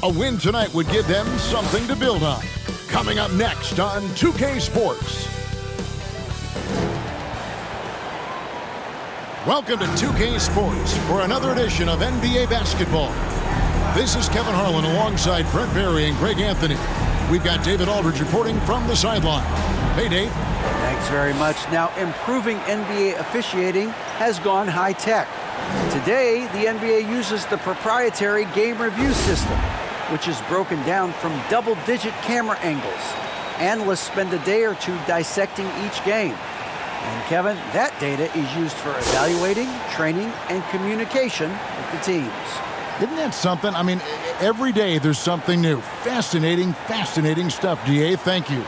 A win tonight would give them something to build on. Coming up next on 2K Sports. Welcome to 2K Sports for another edition of NBA basketball. This is Kevin Harlan alongside Brent Barry and Greg Anthony. We've got David Aldridge reporting from the sideline. Hey, Dave. Thanks very much. Now, improving NBA officiating has gone high-tech. Today, the NBA uses the proprietary game review system, which is broken down from double-digit camera angles. Analysts spend a day or two dissecting each game. And, Kevin, that data is used for evaluating, training, and communication with the teams. Isn't that something? I mean, every day there's something new. Fascinating, fascinating stuff, DA. Thank you.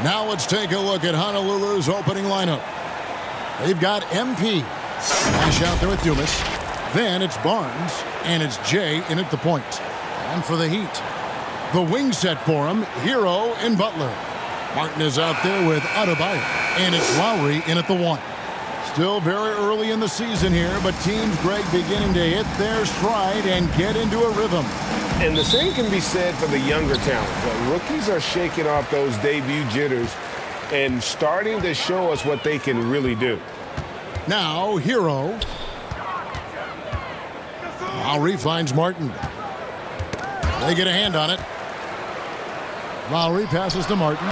Now let's take a look at Honolulu's opening lineup. They've got MP. Dash out there with Dumas. Then it's Barnes, and it's Jay in at the point. And for the Heat, the wing set for him, Hero and Butler. Martin is out there with Adebayo, and it's Lowry in at the one. Still very early in the season here, but teams, Greg, beginning to hit their stride and get into a rhythm. And the same can be said for the younger talent. The rookies are shaking off those debut jitters and starting to show us what they can really do. Now, Hero. Lowry finds Martin. They get a hand on it. Lowry passes to Martin.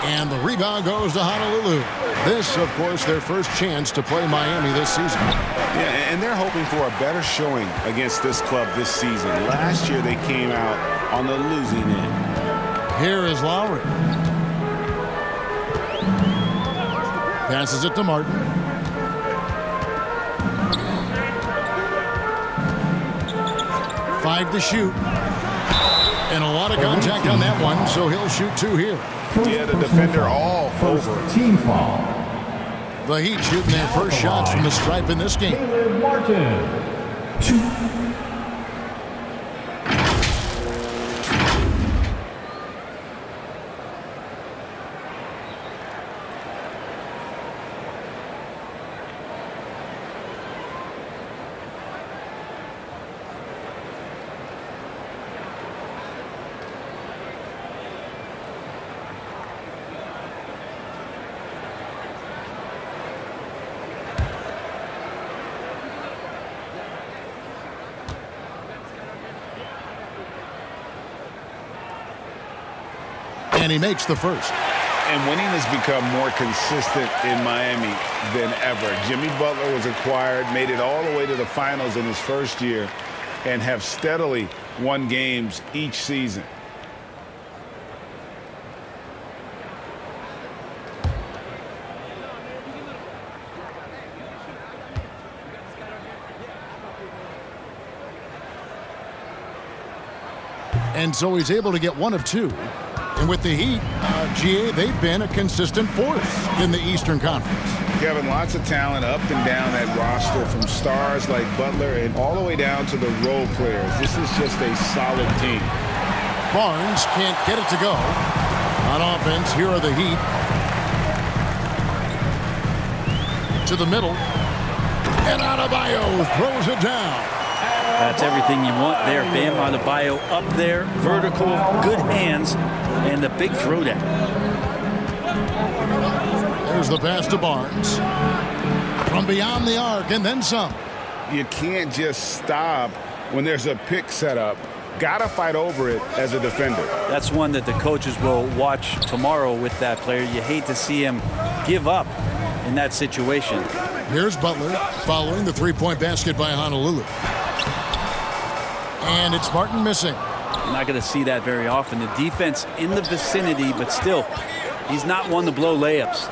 And the rebound goes to Honolulu. This, of course, their first chance to play Miami this season. Yeah, and they're hoping for a better showing against this club this season. Last year, they came out on the losing end. Here is Lowry. Passes it to Martin. Five to shoot. And a lot of contact on that one, so he'll shoot two here. Yeah, the defender all over. Team foul. The Heat shooting their first shots from the stripe in this game. Martin. 2. And he makes the first. And winning has become more consistent in Miami than ever. Jimmy Butler was acquired, made it all the way to the finals in his first year, and have steadily won games each season. And so he's able to get one of two. And with the Heat, GA, they've been a consistent force in the Eastern Conference. Kevin, lots of talent up and down that roster, from stars like Butler and all the way down to the role players. This is just a solid team. Barnes can't get it to go. On offense, here are the Heat. To the middle. And Adebayo throws it down. That's everything you want there. Bam Adebayo up there, vertical, good hands, and the big throwdown. There's the pass to Barnes. From beyond the arc and then some. You can't just stop when there's a pick set up. Gotta fight over it as a defender. That's one that the coaches will watch tomorrow with that player. You hate to see him give up in that situation. Here's Butler following the three-point basket by Honolulu. And it's Martin missing. You're not going to see that very often. The defense in the vicinity, but still, he's not one to blow layups.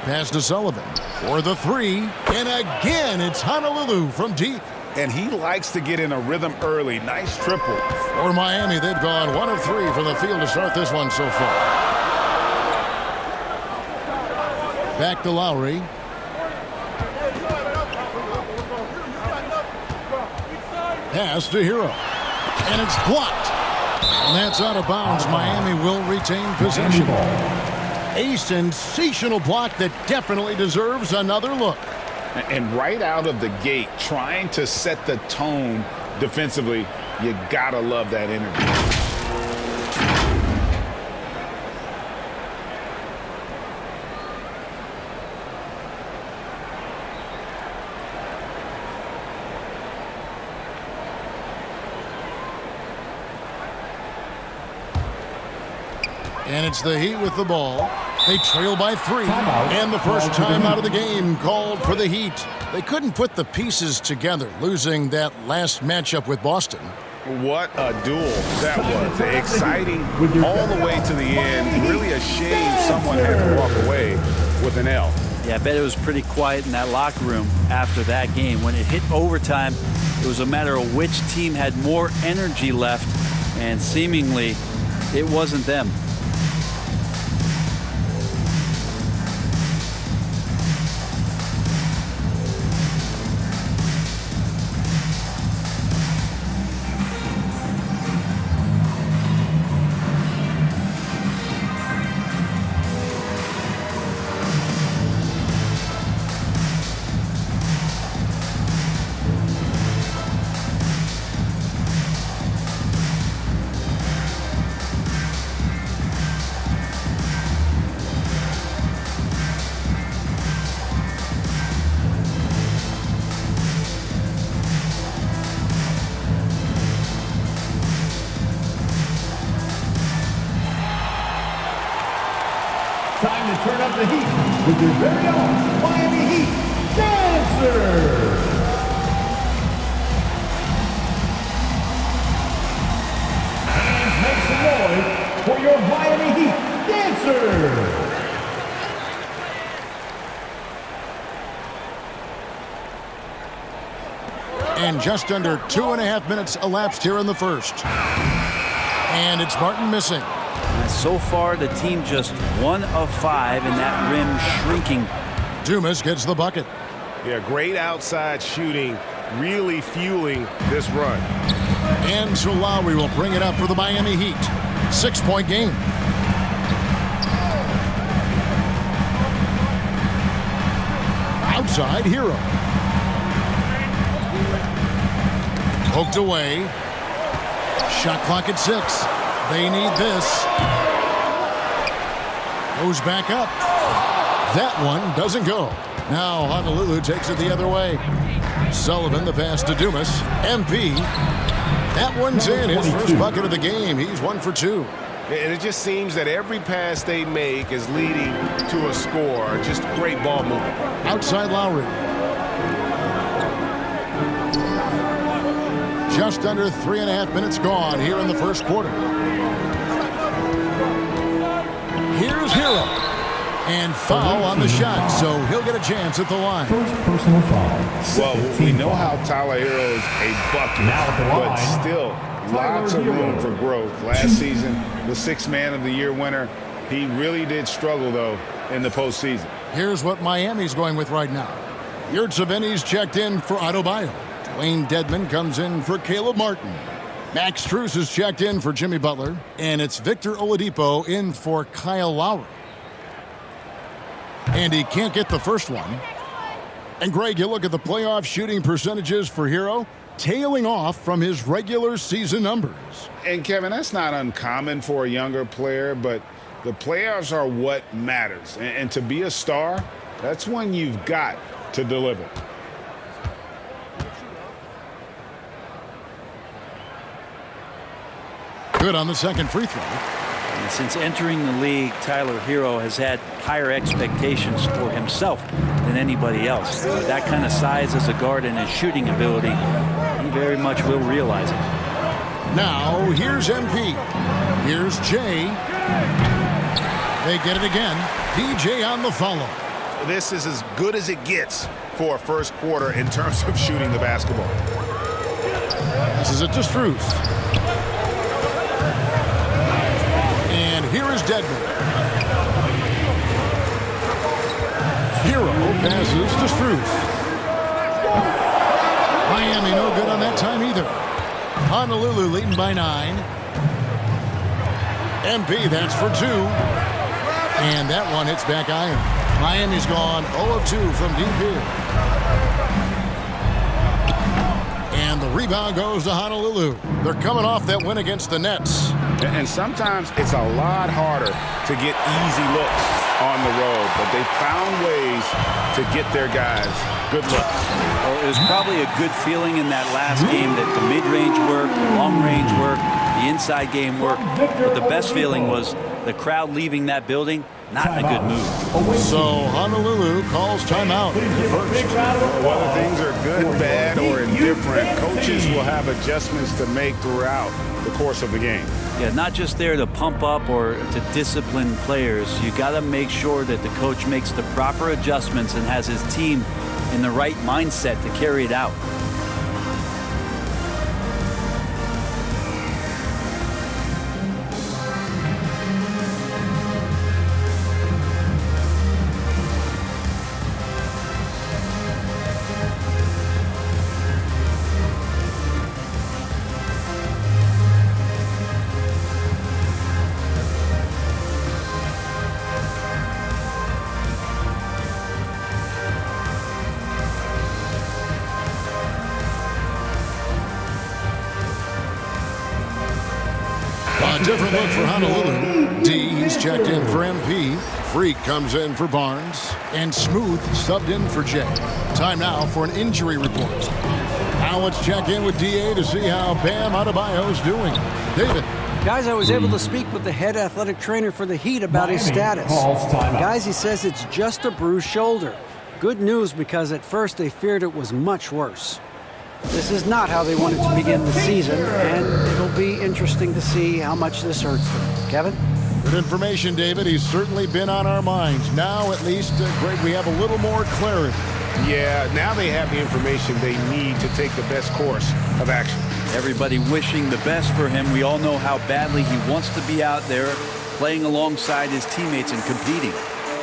Pass to Sullivan for the three. And again, it's Honolulu from deep. And he likes to get in a rhythm early. Nice triple. For Miami, they've gone 1 of 3 from the field to start this one so far. Back to Lowry. Pass to Hero. And it's blocked. And that's out of bounds. Miami will retain possession. A sensational block that definitely deserves another look. And right out of the gate, trying to set the tone defensively, you gotta love that energy. And it's the Heat with the ball. They trail by 3. And the first time out of the game called for the Heat. They couldn't put the pieces together, losing that last matchup with Boston. What a duel that was. Exciting all the way to the end. Really a shame someone had to walk away with an L. Yeah, I bet it was pretty quiet in that locker room after that game. When it hit overtime, it was a matter of which team had more energy left, and seemingly it wasn't them. Time to turn up the heat with your very own Miami Heat Dancer. And make some noise for your Miami Heat Dancer. And just under 2.5 minutes elapsed here in the first. And it's Martin missing. So far, the team just 1 of 5 in that rim shrinking. Dumas gets the bucket. Yeah, great outside shooting, really fueling this run. And so Lowry will bring it up for the Miami Heat. 6-point game. Outside, Hero. Poked away. Shot clock at 6. They need this. Goes back up. That one doesn't go. Now Honolulu takes it the other way. Sullivan the pass to Dumas. MP. That one's in. His first bucket of the game. He's 1 for 2. And it just seems that every pass they make is leading to a score. Just great ball movement. Outside Lowry. Just under 3.5 minutes gone here in the first quarter. Here's Hero. And foul on the shot, so he'll get a chance at the line. First personal foul. Well, we know how Tyler Hero's a bucket, but still lots of room for growth. Last season, the 6th Man of the Year winner, he really did struggle, though, in the postseason. Here's what Miami's going with right now. Yurtseveni's checked in for Adebayo. Dwayne Dedman comes in for Caleb Martin. Max Strus is checked in for Jimmy Butler. And it's Victor Oladipo in for Kyle Lowry. And he can't get the first one. And Greg, you look at the playoff shooting percentages for Hero, tailing off from his regular season numbers. And Kevin, that's not uncommon for a younger player, but the playoffs are what matters. And to be a star, that's when you've got to deliver. Good on the second free throw. And since entering the league, Tyler Hero has had higher expectations for himself than anybody else. That kind of size as a guard and his shooting ability, he very much will realize it. Now, here's MP. Here's Jay. They get it again. PJ on the follow. This is as good as it gets for a first quarter in terms of shooting the basketball. This is it to Strus. And here is Dedman. Hero passes to Strus. Miami no good on that time either. Honolulu leading by 9. MP, that's for 2. And that one hits back iron. Miami's gone 0 of 2 from deep here. And the rebound goes to Honolulu. They're coming off that win against the Nets. And sometimes it's a lot harder to get easy looks on the road, but they found ways to get their guys good looks. Well, it was probably a good feeling in that last game that the mid-range worked, the long-range worked, the inside game worked. But the best feeling was the crowd leaving that building, not in a good mood. So Honolulu calls timeout. Whether things are good, bad, or indifferent, coaches will have adjustments to make throughout the course of the game. Yeah, not just there to pump up or to discipline players. You got to make sure that the coach makes the proper adjustments and has his team in the right mindset to carry it out. A different look for Honolulu. D, he's checked in for MP. Freak comes in for Barnes. And Smooth subbed in for Jay. Time now for an injury report. Now let's check in with DA to see how Bam Adebayo's doing. David. Guys, I was able to speak with the head athletic trainer for the Heat about his status. Guys, he says it's just a bruised shoulder. Good news, because at first they feared it was much worse. This is not how they wanted to begin the season, and it'll be interesting to see how much this hurts them. Kevin? Good information, David. He's certainly been on our minds. Now, at least, Greg, we have a little more clarity. Yeah, now they have the information they need to take the best course of action. Everybody wishing the best for him. We all know how badly he wants to be out there playing alongside his teammates and competing.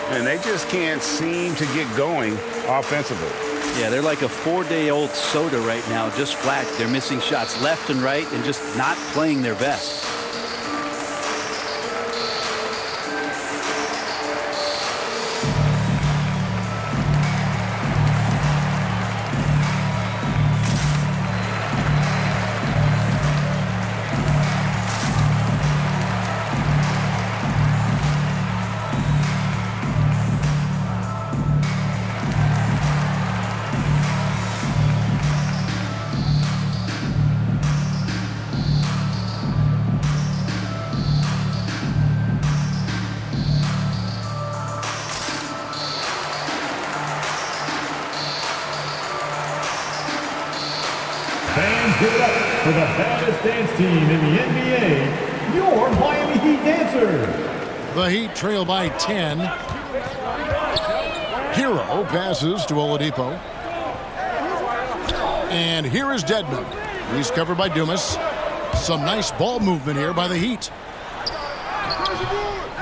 And they just can't seem to get going offensively. Yeah, they're like a 4-day-old soda right now, just flat. They're missing shots left and right and just not playing their best. Fans, give it up for the baddest dance team in the NBA, your Miami Heat Dancers. The Heat trail by 10. Hero passes to Oladipo. And here is Dedmon. He's covered by Dumas. Some nice ball movement here by the Heat.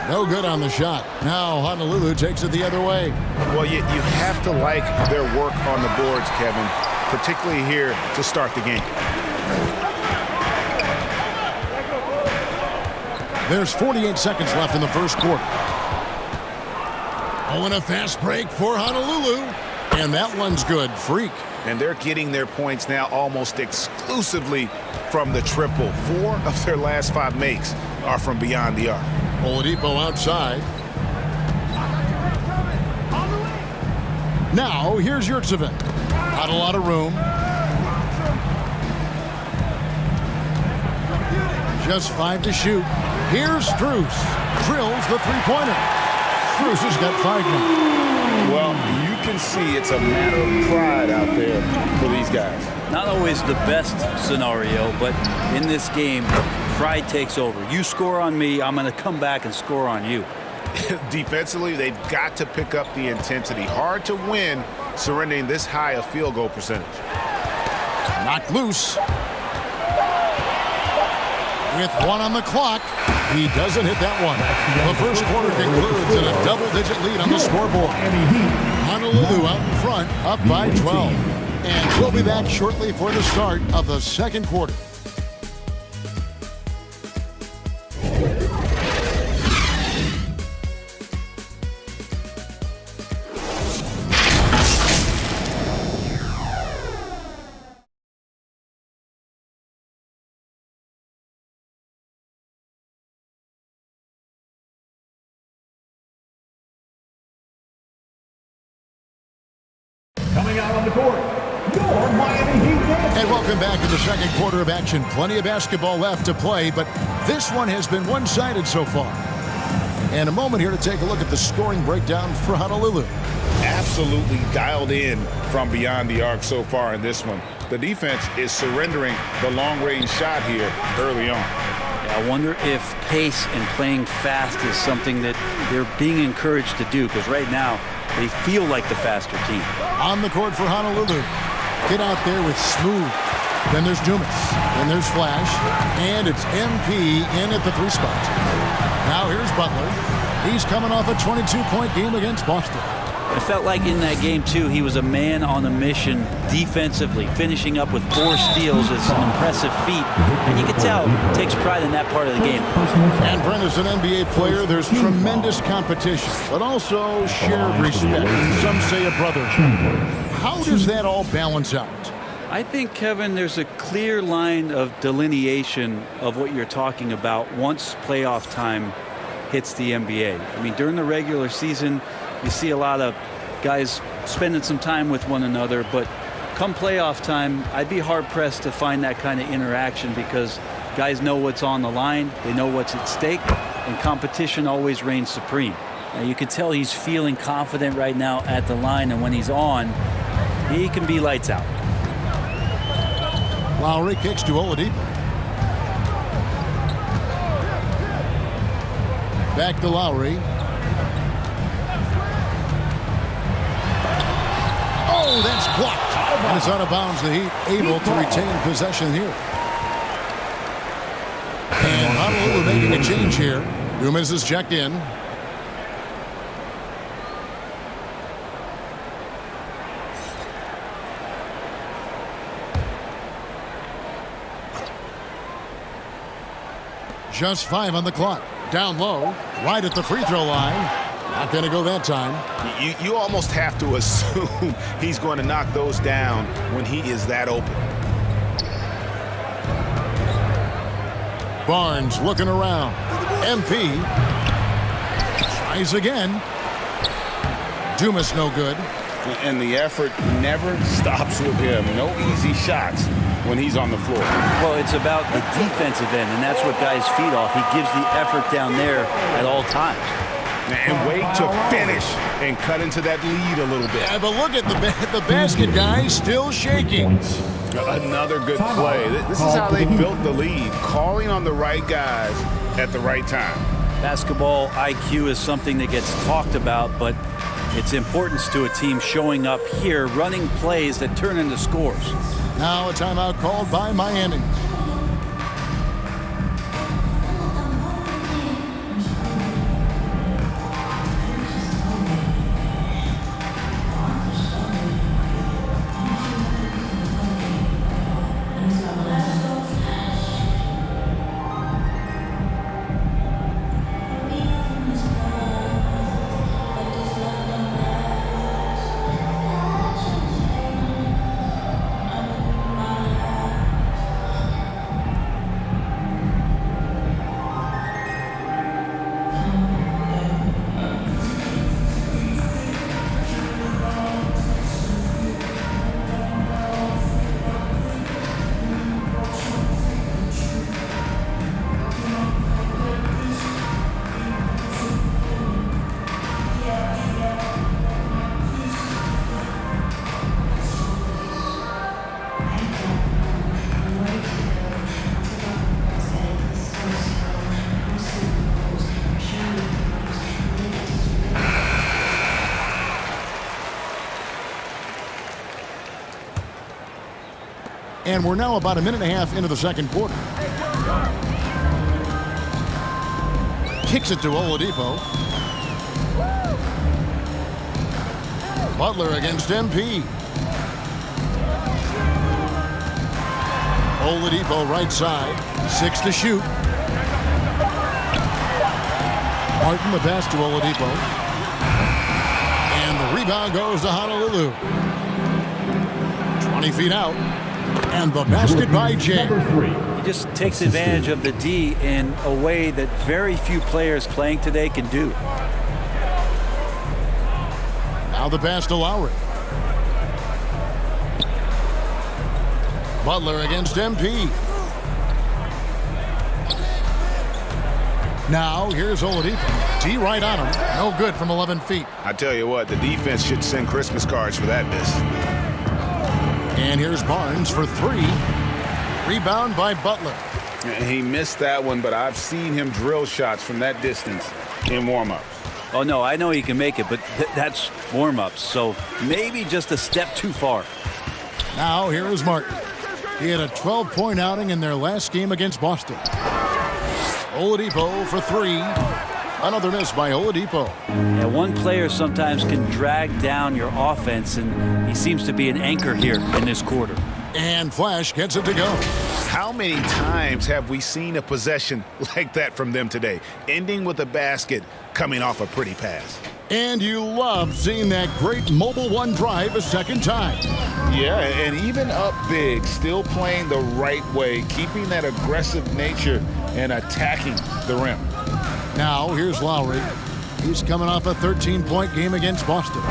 No good on the shot. Now Honolulu takes it the other way. Well, you have to like their work on the boards, Kevin, particularly here to start the game. There's 48 seconds left in the first quarter. Oh, and a fast break for Honolulu. And that one's good. Freak. And they're getting their points now almost exclusively from the triple. 4 of their last 5 makes are from beyond the arc. Oladipo outside. Now, here's Yurtseven. Not a lot of room. Just 5 to shoot. Here's Strus. Drills the three-pointer. Strus has got 5 now. Well, you can see it's a matter of pride out there for these guys. Not always the best scenario, but in this game, pride takes over. You score on me, I'm going to come back and score on you. Defensively, they've got to pick up the intensity. Hard to win surrendering this high a field goal percentage. Knocked loose. With 1 on the clock, he doesn't hit that one. The first quarter concludes in a double-digit lead on the scoreboard. Honolulu out in front, up by 12. And we'll be back shortly for the start of the second quarter. Coming out on the court, your Miami Heat Dancers. And welcome back to the second quarter of action. Plenty of basketball left to play, but this one has been one-sided so far. And a moment here to take a look at the scoring breakdown for Honolulu. Absolutely dialed in from beyond the arc so far in this one. The defense is surrendering the long-range shot here early on. I wonder if pace and playing fast is something that they're being encouraged to do, because right now they feel like the faster team. On the court for Honolulu. Get out there with Smooth. Then there's Dumas. Then there's Flash. And it's MP in at the 3 spot. Now here's Butler. He's coming off a 22-point game against Boston. It felt like in that game, too, he was a man on a mission defensively. Finishing up with 4 steals is an impressive feat. And you can tell he takes pride in that part of the game. And Brent, as an NBA player, there's tremendous competition, but also shared respect. Some say a brotherhood. How does that all balance out? I think, Kevin, there's a clear line of delineation of what you're talking about once playoff time hits the NBA. I mean, during the regular season, you see a lot of guys spending some time with one another, but come playoff time, I'd be hard-pressed to find that kind of interaction, because guys know what's on the line, they know what's at stake, and competition always reigns supreme. Now, you can tell he's feeling confident right now at the line, and when he's on, he can be lights out. Lowry kicks to Oladipo. Back to Lowry. Oh, that's blocked. And it's out of bounds. The Heat able to retain possession here. And Honolulu making a change here. Dumas is checked in. Just 5 on the clock. Down low. Right at the free throw line. Not going to go that time. You almost have to assume he's going to knock those down when he is that open. Barnes looking around. MP tries again. Dumas no good. And the effort never stops with him. No easy shots when he's on the floor. Well, it's about the defensive end, and that's what guys feed off. He gives the effort down there at all times. And wait to finish and cut into that lead a little bit. Yeah, but look at the basket, guys, still shaking. Another good play. This is how they built the lead, calling on the right guys at the right time. Basketball IQ is something that gets talked about, but its importance to a team showing up here, running plays that turn into scores. Now a timeout called by Miami. And we're now about a minute and a half into the second quarter. Kicks it to Oladipo. Butler against MP. Oladipo right side. 6 to shoot. Martin the pass to Oladipo. And the rebound goes to Honolulu. 20 feet out. And the basket by Jay. He just takes advantage of the D in a way that very few players playing today can do. Now the pass to Lowry. Butler against MP. Now here's Oladipo. D right on him. No good from 11 feet. I tell you what, the defense should send Christmas cards for that miss. And here's Barnes for 3. Rebound by Butler. He missed that one, but I've seen him drill shots from that distance in warm-ups. Oh, no, I know he can make it, but that's warm-ups, so maybe just a step too far. Now here is Martin. He had a 12-point outing in their last game against Boston. Oladipo for 3. Another miss by Oladipo. Yeah, one player sometimes can drag down your offense, and he seems to be an anchor here in this quarter. And Flash gets it to go. How many times have we seen a possession like that from them today, ending with a basket coming off a pretty pass? And you love seeing that great mobile one drive a second time. Yeah, and even up big, still playing the right way, keeping that aggressive nature and attacking the rim. Now here's Lowry. He's coming off a 13-point game against Boston.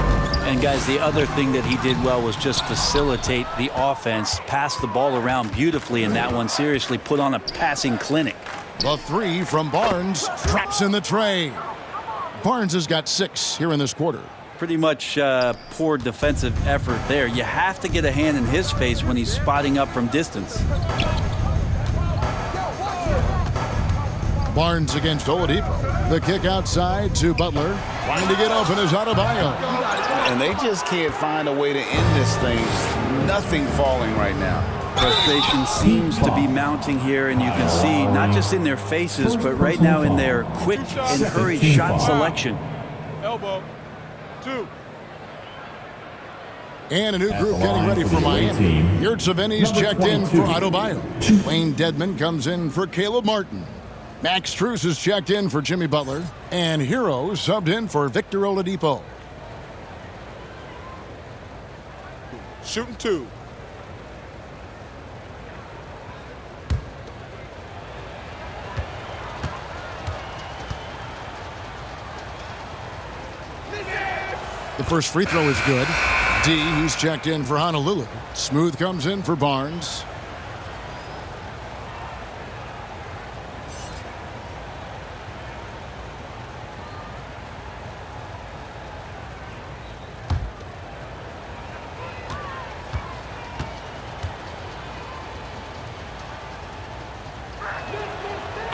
And guys, the other thing that he did well was just facilitate the offense, pass the ball around beautifully in that one, seriously put on a passing clinic. The 3 from Barnes traps in the tray. Barnes has got 6 here in this quarter. Pretty much poor defensive effort there. You have to get a hand in his face when he's spotting up from distance. Barnes against Oladipo. The kick outside to Butler. Trying to get open is Adebayo. And they just can't find a way to end this thing. Nothing falling right now. Frustration seems to be mounting here, and you can see not just in their faces, but right now in their quick and hurried shot selection. Elbow. 2. And a new group getting ready for Miami. Yurtseven's checked in for Adebayo. Wayne Dedmon comes in for Caleb Martin. Max Strus is checked in for Jimmy Butler. And Hero subbed in for Victor Oladipo. Shooting 2. The first free throw is good. D, he's checked in for Honolulu. Smooth comes in for Barnes.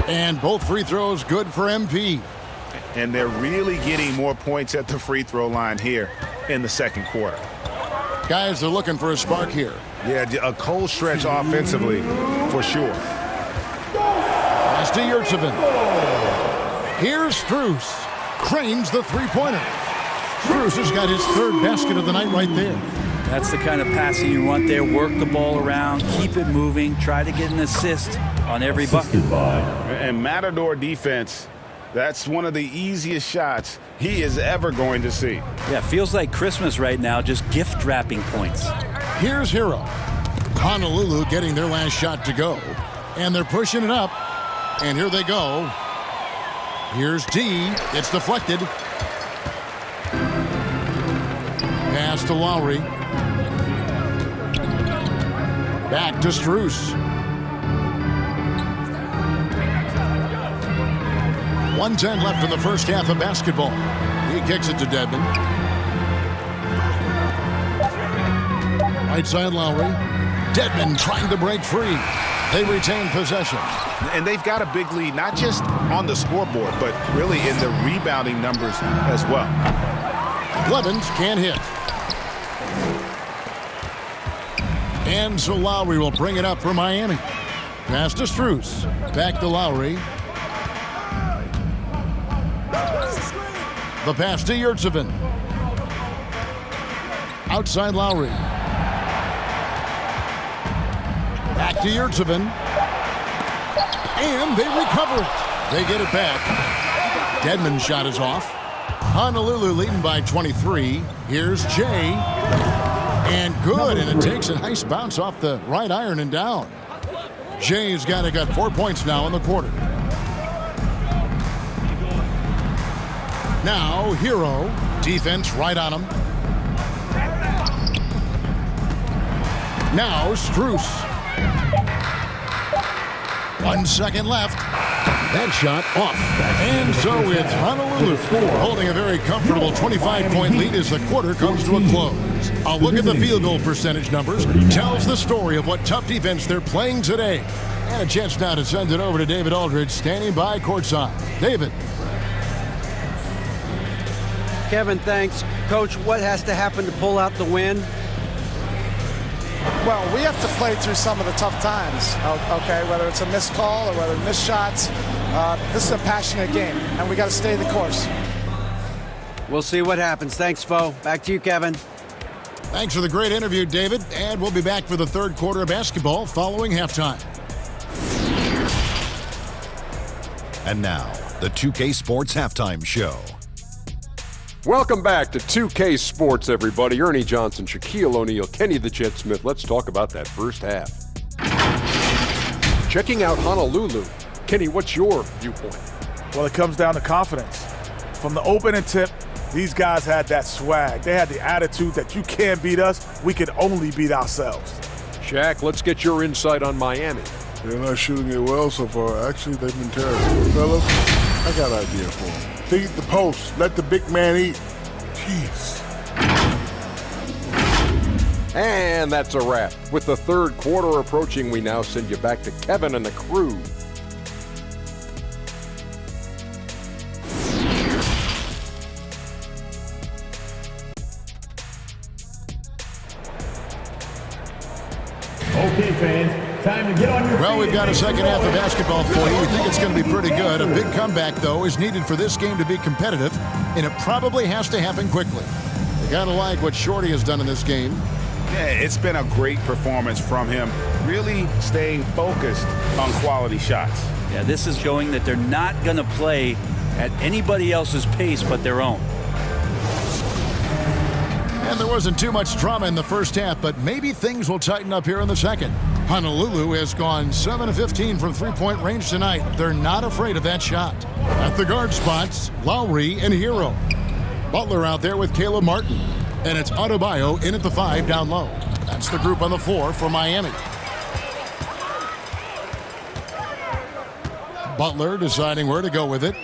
And both free throws good for MP. And they're really getting more points at the free throw line here in the second quarter. Guys are looking for a spark here. Yeah, a cold stretch offensively for sure. Pass to Yurtseven. Here's Strus. Cranes the three-pointer. Strus has got his 3rd basket of the night right there. That's the kind of passing you want there. Work the ball around, keep it moving, try to get an assist on every bucket. And Matador defense, that's one of the easiest shots he is ever going to see. Yeah, feels like Christmas right now, just gift wrapping points. Here's Hero. Honolulu getting their last shot to go. And they're pushing it up. And here they go. Here's D. It's deflected. Pass to Lowry. Back to Strus. 1:10 left in the first half of basketball. He kicks it to Dedmon. Right side Lowry. Dedmon trying to break free. They retain possession. And they've got a big lead, not just on the scoreboard, but really in the rebounding numbers as well. Blevins can't hit. And so Lowry will bring it up for Miami. Pass to Strus. Back to Lowry. The pass to Yurtseven. Outside Lowry. Back to Yurtseven. And they recover it. They get it back. Dedmon's shot is off. Honolulu leading by 23. Here's Jay. And good, and it takes a nice bounce off the right iron and down. Jay's got 4 points now in the quarter. Now, Hero. Defense right on him. Now, Strus. 1 second left. That shot off. And so it's Honolulu holding a very comfortable 25-point lead as the quarter comes to a close. A look at the field goal percentage numbers tells the story of what tough defense they're playing today. And a chance now to send it over to David Aldridge, standing by courtside. David. Kevin, thanks. Coach, what has to happen to pull out the win? Well, we have to play through some of the tough times, okay, whether it's a missed call or whether missed shots. This is a passionate game, and we got to stay the course. We'll see what happens. Thanks, Fo. Back to you, Kevin. Thanks for the great interview, David. And we'll be back for the third quarter of basketball following halftime. And now, the 2K Sports Halftime Show. Welcome back to 2K Sports, everybody. Ernie Johnson, Shaquille O'Neal, Kenny the Jet Smith. Let's talk about that first half. Checking out Honolulu. Kenny, what's your viewpoint? Well, it comes down to confidence. From the opening tip, these guys had that swag. They had the attitude that you can't beat us, we can only beat ourselves. Shaq, let's get your insight on Miami. They're not shooting it well so far. Actually, they've been terrible. Fellas, I got an idea for them. Feed the post. Let the big man eat. Jeez. And that's a wrap. With the third quarter approaching, we now send you back to Kevin and the crew. Okay, fans, time to get on your feet. Well, we've got a second half of basketball for you. We think it's going to be pretty good. A big comeback, though, is needed for this game to be competitive, and it probably has to happen quickly. You got to like what Shorty has done in this game. Yeah, it's been a great performance from him, really staying focused on quality shots. Yeah, this is showing that they're not going to play at anybody else's pace but their own. And there wasn't too much drama in the first half, but maybe things will tighten up here in the second. Honolulu has gone 7 of 15 from three-point range tonight. They're not afraid of that shot. At the guard spots, Lowry and Hero. Butler out there with Caleb Martin. And it's Adebayo in at the 5 down low. That's the group on the floor for Miami. Butler deciding where to go with it.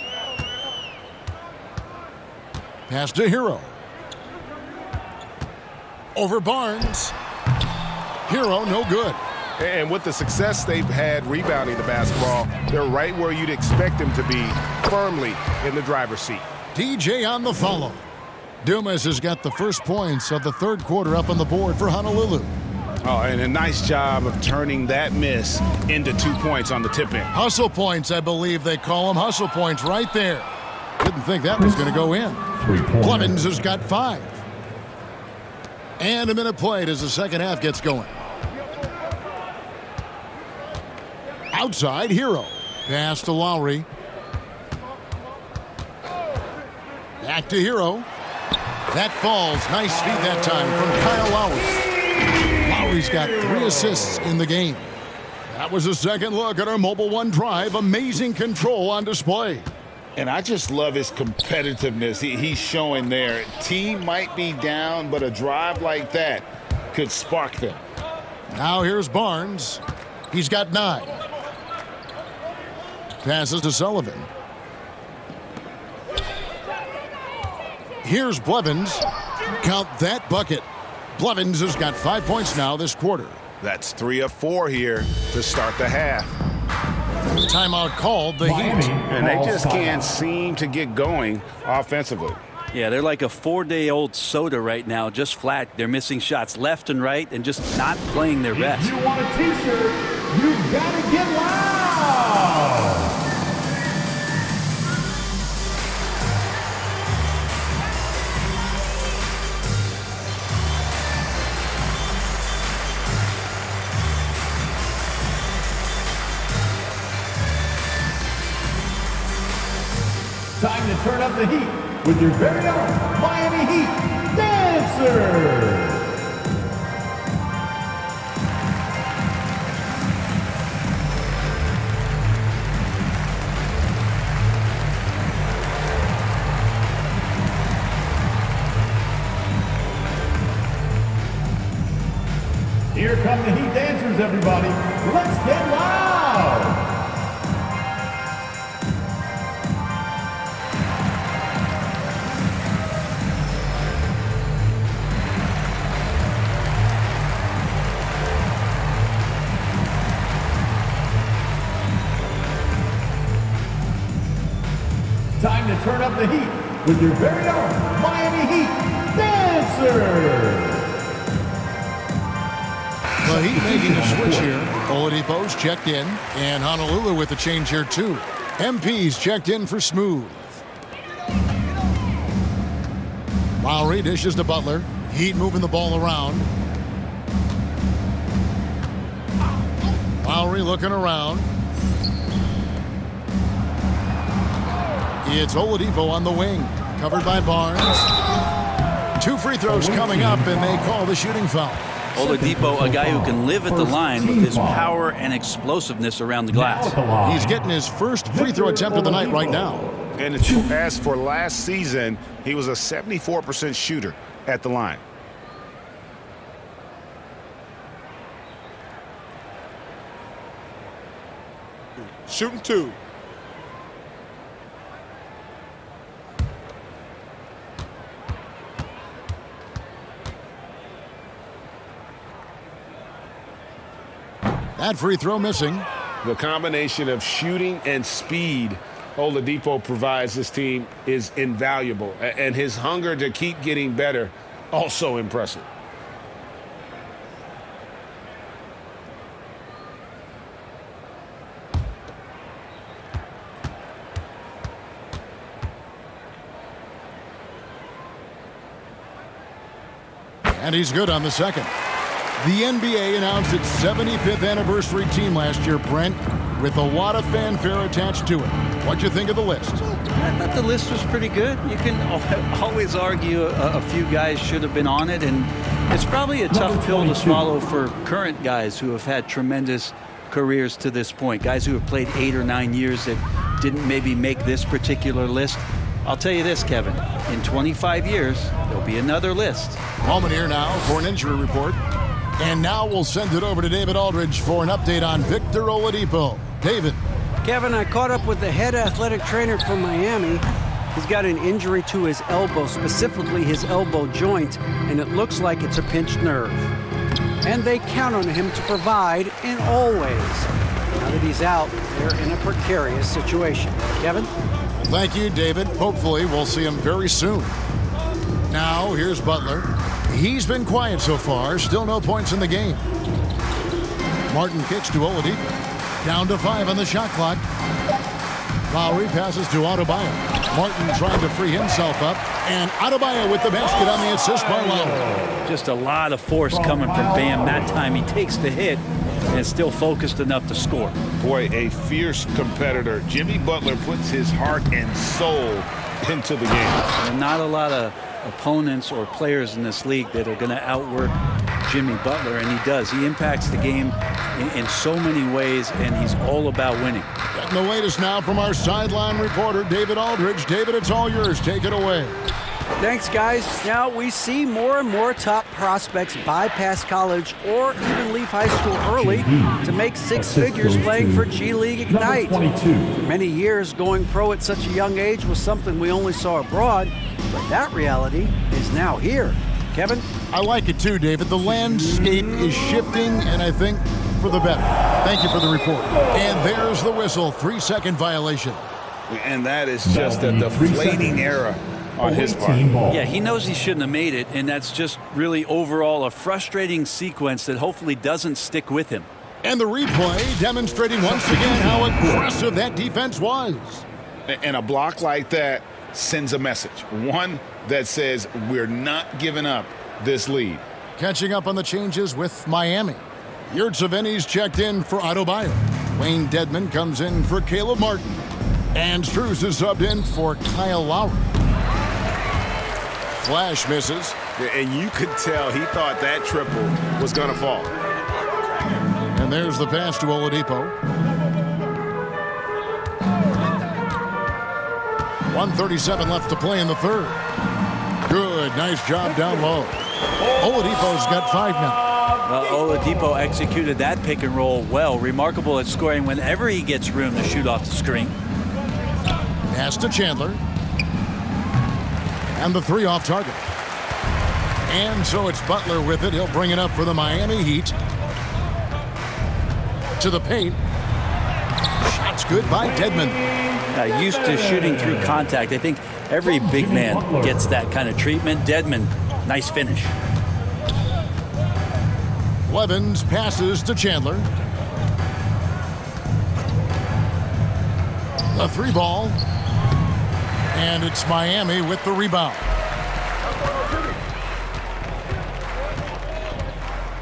Pass to Hero. Over Barnes. Hero, no good. And with the success they've had rebounding the basketball, they're right where you'd expect them to be, firmly in the driver's seat. DJ on the follow. Dumas has got the first points of the third quarter up on the board for Honolulu. Oh, and a nice job of turning that miss into 2 points on the tip-in. Hustle points, I believe they call them. Hustle points right there. Didn't think that was going to go in. Clemens has got 5. And a minute played as the second half gets going. Outside, Hero. Pass to Lowry. Back to Hero. That falls. Nice feed that time from Kyle Lowry. Lowry's got 3 assists in the game. That was a second look at our Mobile One drive. Amazing control on display. And I just love his competitiveness he's showing there. Team might be down, but a drive like that could spark them. Now here's Barnes. He's got 9. Passes to Sullivan. Here's Blevins. Count that bucket. Blevins has got 5 points now this quarter. That's 3 of 4 here to start the half. Timeout called the Heat. And they just can't seem to get going offensively. Yeah, they're like a 4-day-old soda right now, just flat. They're missing shots left and right and just not playing their best. If you want a t-shirt, you've got to get loud. Time to turn up the heat with your very own Miami Heat Dancer. Here come the Heat Dancers, everybody. let's get loud! Time to turn up the heat with your very own Miami Heat Dancer! The Heat making a switch here. Oladipo's checked in, and Honolulu with the change here too. MP's checked in for Smooth. Lowry dishes to Butler. Heat moving the ball around. Lowry looking around. It's Oladipo on the wing, covered by Barnes. 2 free throws coming up, and they call the shooting foul. Oladipo, a guy who can live at the line with his power and explosiveness around the glass. He's getting his first free throw attempt of the night right now. And as for last season, he was a 74% shooter at the line. Shooting 2. That free throw missing. The combination of shooting and speed Oladipo provides this team is invaluable. And his hunger to keep getting better, also impressive. And he's good on the second. The NBA announced its 75th anniversary team last year, Brent, with a lot of fanfare attached to it. What'd you think of the list? I thought the list was pretty good. You can always argue a few guys should have been on it, and it's probably a tough pill to swallow for current guys who have had tremendous careers to this point, guys who have played 8 or 9 years that didn't maybe make this particular list. I'll tell you this, Kevin, in 25 years, there'll be another list. Moment here now for an injury report. And now we'll send it over to David Aldridge for an update on Victor Oladipo. David. Kevin, I caught up with the head athletic trainer for Miami. He's got an injury to his elbow, specifically his elbow joint, and it looks like it's a pinched nerve. And they count on him to provide in all ways. Now that he's out, they're in a precarious situation. Kevin? Thank you, David. Hopefully we'll see him very soon. Now, here's Butler. He's been quiet so far. Still no points in the game. Martin kicks to Oladipo. Down to 5 on the shot clock. Lowry passes to Adebayo. Martin trying to free himself up. And Adebayo with the basket on the assist by Lowry. Just a lot of force coming from Bam. That time he takes the hit and is still focused enough to score. Boy, a fierce competitor. Jimmy Butler puts his heart and soul into the game. And not a lot of opponents or players in this league that are going to outwork Jimmy Butler, and he does. He impacts the game in so many ways, and he's all about winning. Getting the latest now from our sideline reporter, David Aldridge. David, it's all yours. Take it away. Thanks, guys. Now we see more and more top prospects bypass college or even leave high school early to make 6 figures playing for G League Ignite. For many years, going pro at such a young age was something we only saw abroad, but that reality is now here. Kevin? I like it too, David. The landscape is shifting, and I think for the better. Thank you for the report. And there's the whistle. 3-second violation. And that is just a deflating error on his part. Yeah, he knows he shouldn't have made it, and that's just really overall a frustrating sequence that hopefully doesn't stick with him. And the replay demonstrating once again how aggressive that defense was. And a block like that sends a message. One that says we're not giving up this lead. Catching up on the changes with Miami. Yurtseven's checked in for Adebayo. Wayne Dedmon comes in for Caleb Martin. And Strus is subbed in for Kyle Lowry. Flash misses. And you could tell he thought that triple was going to fall. And there's the pass to Oladipo. 1:37 left to play in the third. Good, nice job down low. Oladipo's got 5 now. Oladipo executed that pick and roll well. Remarkable at scoring whenever he gets room to shoot off the screen. Pass to Chandler. And the three off target. And so it's Butler with it. He'll bring it up for the Miami Heat. To the paint. Shots good by Dedmon. Used to shooting through contact. I think every big man gets that kind of treatment. Dedmon, nice finish. Blevins passes to Chandler. The three ball. And it's Miami with the rebound.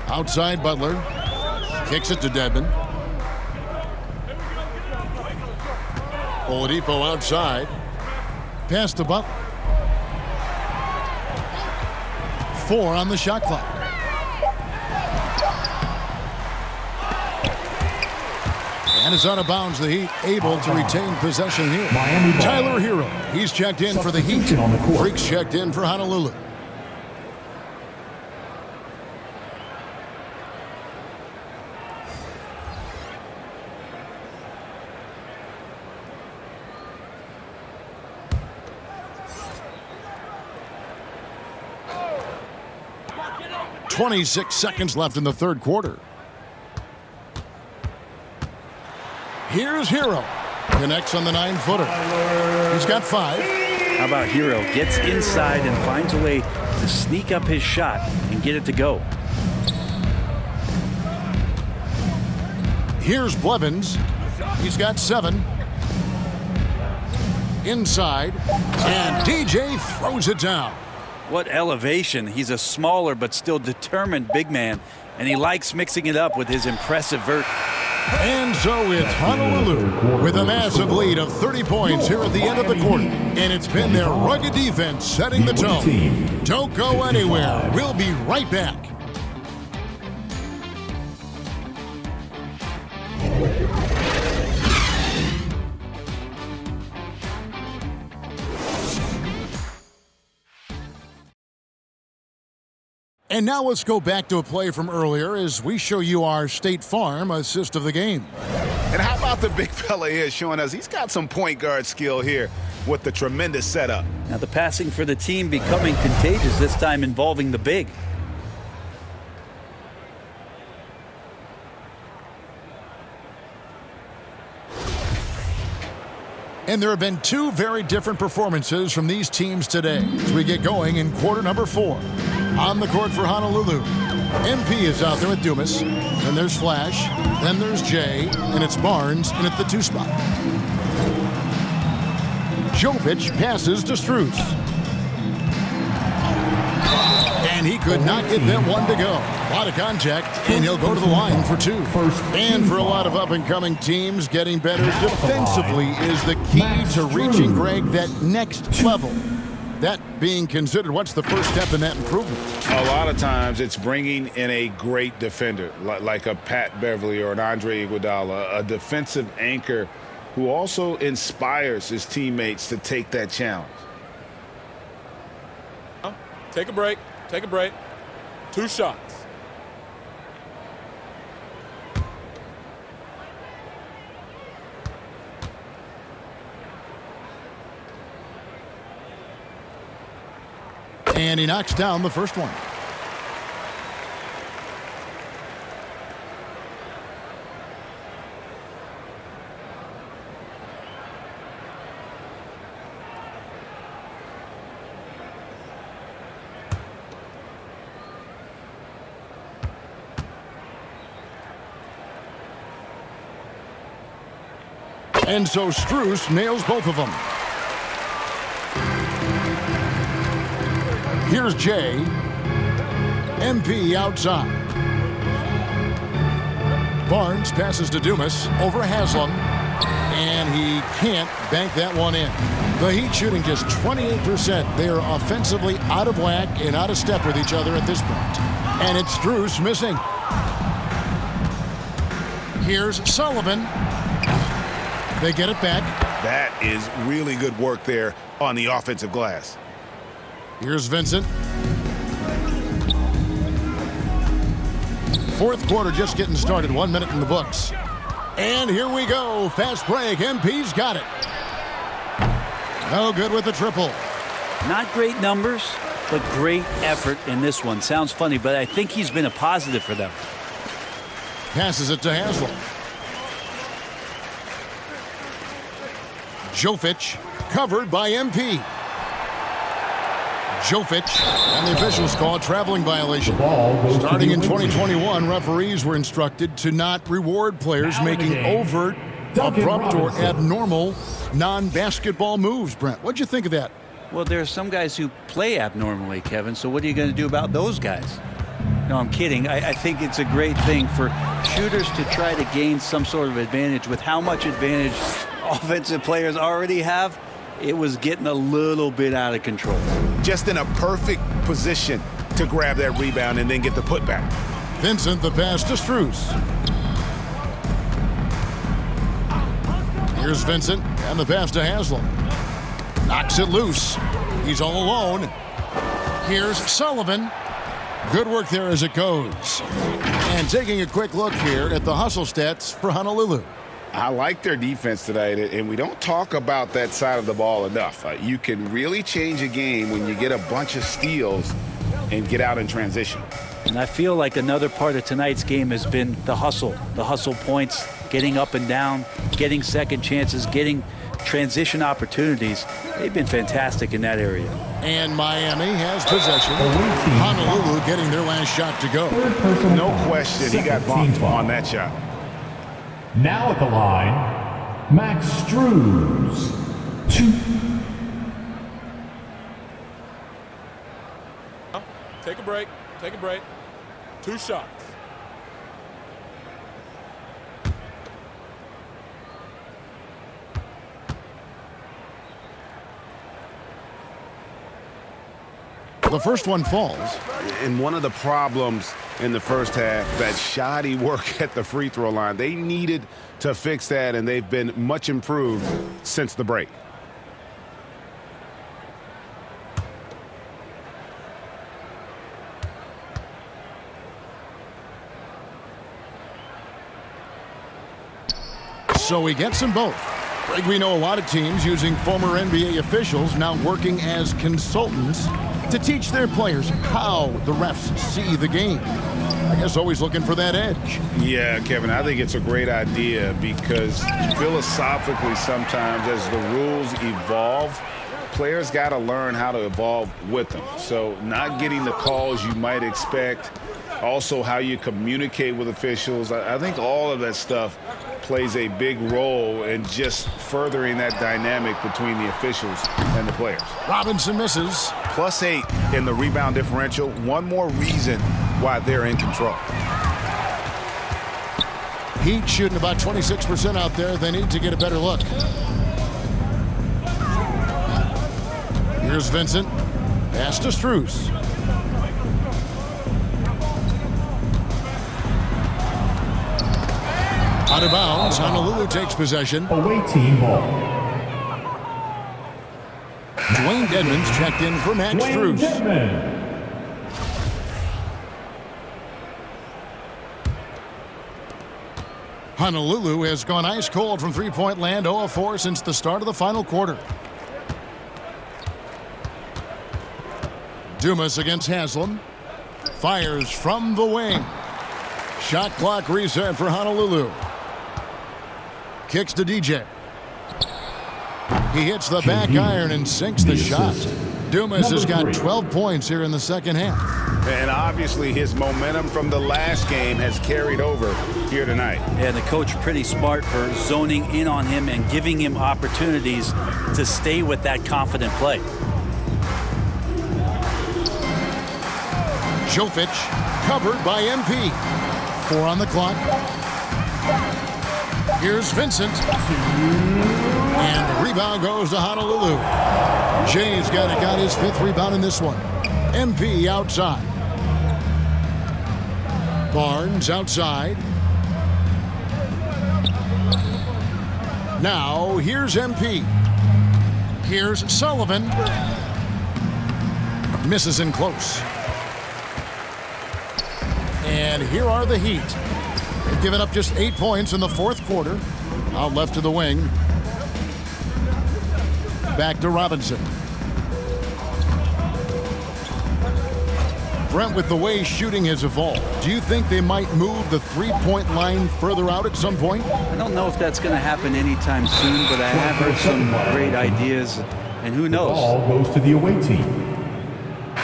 Outside Butler. Kicks it to Dedmon. Oladipo outside. Pass to Butler. 4 on the shot clock. And it's out of bounds. The Heat able to retain possession here. Tyler Hero. He's checked in for the Heat. Freaks checked in for Honolulu. .26 seconds left in the third quarter. Here's Hero. Connects on the 9-footer. He's got 5. How about Hero? Gets inside and finds a way to sneak up his shot and get it to go. Here's Blevins. He's got 7. Inside. And DJ throws it down. What elevation. He's a smaller but still determined big man, and he likes mixing it up with his impressive vert. And so it's Honolulu with a massive lead of 30 points here at the end of the quarter. And it's been their rugged defense setting the tone. Don't go anywhere. We'll be right back. And now let's go back to a play from earlier as we show you our State Farm assist of the game. And how about the big fella here showing us he's got some point guard skill here with the tremendous setup. Now the passing for the team becoming contagious, this time involving the big. And there have been 2 very different performances from these teams today as we get going in quarter number 4. On the court for Honolulu, MP is out there with Dumas. Then there's Flash. Then there's Jay. And it's Barnes in at the 2 spot. Jovic passes to Strus. And he could not get that one to go. A lot of contact, and he'll go to the line for 2. And for a lot of up-and-coming teams, getting better defensively is the key to reaching, Greg, that next level. That being considered, what's the first step in that improvement? A lot of times it's bringing in a great defender like a Pat Beverly or an Andre Iguodala, a defensive anchor who also inspires his teammates to take that challenge. Take a break. Take a break. 2 shots. And he knocks down the first one. And so Strus nails both of them. Here's Jay. MP outside. Barnes passes to Dumas over Haslam. And he can't bank that one in. The Heat shooting just 28%. They are offensively out of whack and out of step with each other at this point. And it's Strus missing. Here's Sullivan. They get it back. That is really good work there on the offensive glass. Here's Vincent. Fourth quarter just getting started. 1 minute in the books. And here we go. Fast break. MP's got it. No good with the triple. Not great numbers, but great effort in this one. Sounds funny, but I think he's been a positive for them. Passes it to Haslam. Jovic covered by MP. Jovic, and the officials call a traveling violation. Starting in 2021, referees were instructed to not reward players making overt, abrupt, or abnormal non-basketball moves. Brent, what'd you think of that? Well, there are some guys who play abnormally, Kevin, so what are you going to do about those guys? No, I'm kidding. I think it's a great thing for shooters to try to gain some sort of advantage. With how much advantage offensive players already have, it was getting a little bit out of control. Just in a perfect position to grab that rebound and then get the putback. Vincent, the pass to Strus. Here's Vincent, and the pass to Haslam. Knocks it loose. He's all alone. Here's Sullivan. Good work there as it goes. And taking a quick look here at the hustle stats for Honolulu. I like their defense tonight, and we don't talk about that side of the ball enough. You can really change a game when you get a bunch of steals and get out in transition. And I feel like another part of tonight's game has been the hustle points, getting up and down, getting second chances, getting transition opportunities. They've been fantastic in that area. And Miami has possession. Honolulu getting their last shot to go. No question, he got bumped on that shot. Now at the line, Max Strus. 2. Take a break. Take a break. 2 shots. The first one falls. And one of the problems in the first half, that shoddy work at the free throw line. They needed to fix that, and they've been much improved since the break. So he gets them both. Greg, we know a lot of teams using former NBA officials now working as consultants to teach their players how the refs see the game. I guess always looking for that edge. Yeah, Kevin, I think it's a great idea because philosophically sometimes as the rules evolve, players got to learn how to evolve with them. So not getting the calls you might expect, also how you communicate with officials. I think all of that stuff plays a big role in just furthering that dynamic between the officials and the players. Robinson misses. +8 in the rebound differential. One more reason why they're in control. Heat shooting about 26% out there. They need to get a better look. Here's Vincent. Pass to Strus. Out of bounds. Honolulu takes possession. Away team ball. Dwayne Dedmon's checked in for Max Strus. Honolulu has gone ice cold from three-point land, 0 of 4 since the start of the final quarter. Dumas against Haslam. Fires from the wing. Shot clock reset for Honolulu. Kicks to DJ. He hits the back iron and sinks the shot. Dumas has got 12 points here in the second half. And obviously his momentum from the last game has carried over here tonight. Yeah, the coach pretty smart for zoning in on him and giving him opportunities to stay with that confident play. Jovic covered by MP. 4 on the clock. Here's Vincent. And the rebound goes to Honolulu. Jay's got his 5th rebound in this one. MP outside. Barnes outside. Now here's MP. Here's Sullivan. Misses in close. And here are the Heat. They've given up just 8 points in the fourth quarter. Out left to the wing. Back to Robinson. Brent, with the way shooting has evolved, do you think they might move the three-point line further out at some point? I don't know if that's going to happen anytime soon, but I have heard some great ideas, and who knows? The ball goes to the away team.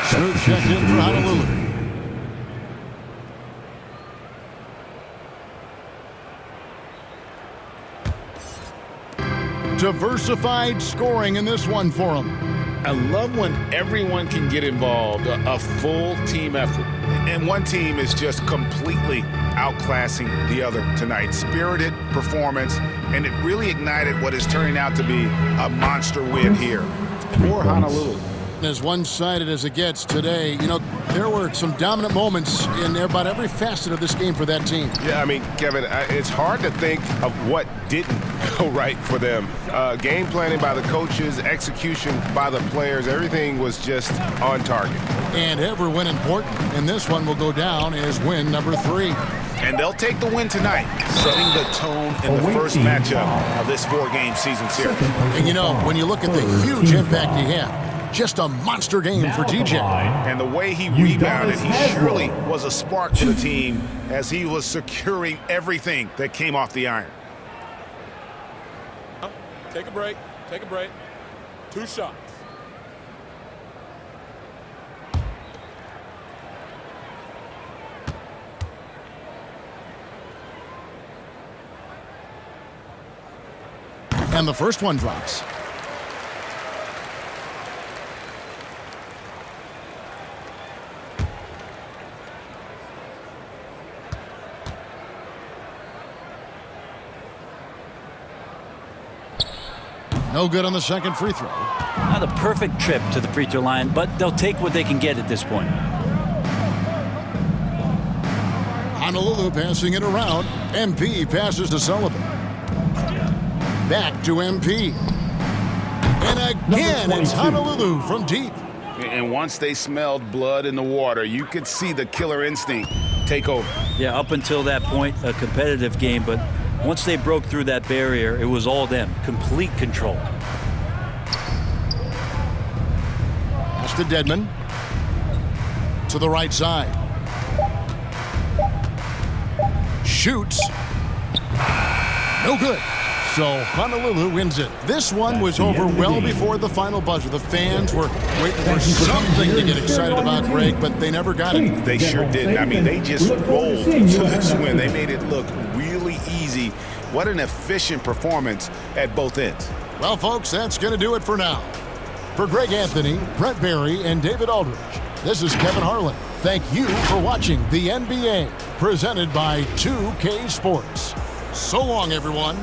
Smooth checked in for Honolulu. Diversified scoring in this one for them. I love when everyone can get involved, a full team effort. And one team is just completely outclassing the other tonight. Spirited performance, and it really ignited what is turning out to be a monster win here for Honolulu. As one-sided as it gets today, you know, there were some dominant moments in about every facet of this game for that team. Yeah, I mean, Kevin, it's hard to think of what didn't go right for them. Game planning by the coaches, execution by the players, everything was just on target. And every win important, and this one will go down as win number 3. And they'll take the win tonight, setting the tone in the first matchup of this 4-game season series. And you know, when you look at the huge impact he had, just a monster game for DJ. And the way he rebounded, he surely was a spark to the team as he was securing everything that came off the iron. Take a break. Take a break. 2 shots. And the first one drops. No good on the second free throw. Not a perfect trip to the free throw line, but they'll take what they can get at this point. Honolulu passing it around. MP passes to Sullivan. Back to MP. And again, it's Honolulu from deep. And once they smelled blood in the water, you could see the killer instinct take over. Yeah, up until that point, a competitive game, but once they broke through that barrier, it was all them. Complete control. Pass to Dedmon. To the right side. Shoots. No good. So Honolulu wins it. This one was over well before the final buzzer. The fans were waiting for something to get excited about, Greg, but they never got it. They sure didn't. I mean, they just rolled to this win. They made it look really easy. What an efficient performance at both ends. Well, folks, that's going to do it for now. For Greg Anthony, Brett Barry, and David Aldridge, this is Kevin Harlan. Thank you for watching the NBA, presented by 2K Sports. So long, everyone.